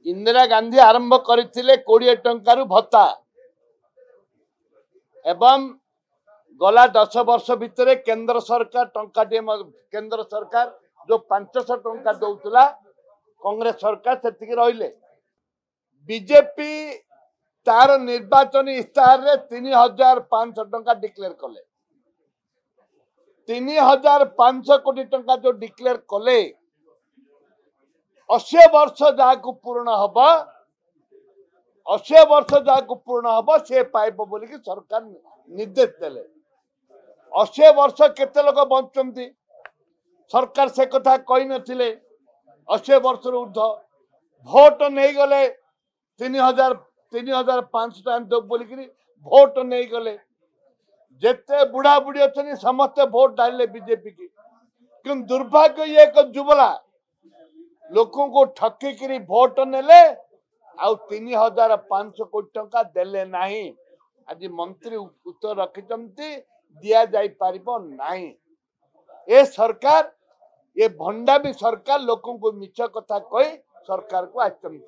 इंदिरा गांधी आरंभ करथिले 20 टंकारु भत्ता एवं गला 10 वर्ष भितर केंद्र सरकार केंद्र सरकार जो 500 टंका दौतला कांग्रेस सरकार से रहिले। बीजेपी तार निर्वाचन इस्ताहार रे 3500 टंका डिक्लेयर कले। 3500 कोटी टंका जो डिक्लेयर कले 80 वर्ष जहाँ पूर्ण हम 80 वर्ष जहाँ पूर्ण हम से पाइब बोली कि सरकार निर्देश देले। 80 वर्ष केते लोक बंचुंती सरकार से कथा कही नथिले। 80 वर्ष ऊर्ध भोट नहीं गले 3500 दो बोलिकी भोट नहीं गले। जिते बुढ़ा बुढ़ी अच्छे समस्ते भोट डाले बीजेपी की। क्यों दुर्भाग्य ये एक जुबला लोकों को ठकिकी भोट नेले आउ 3500 कोटी टंका देले नहीं। आज मंत्री उत्तर रखिचंती दिया जाई पारिबो नहीं। ये सरकार ये भंडामी सरकार लोकों को मिछ कथा कही सरकार को आचंती।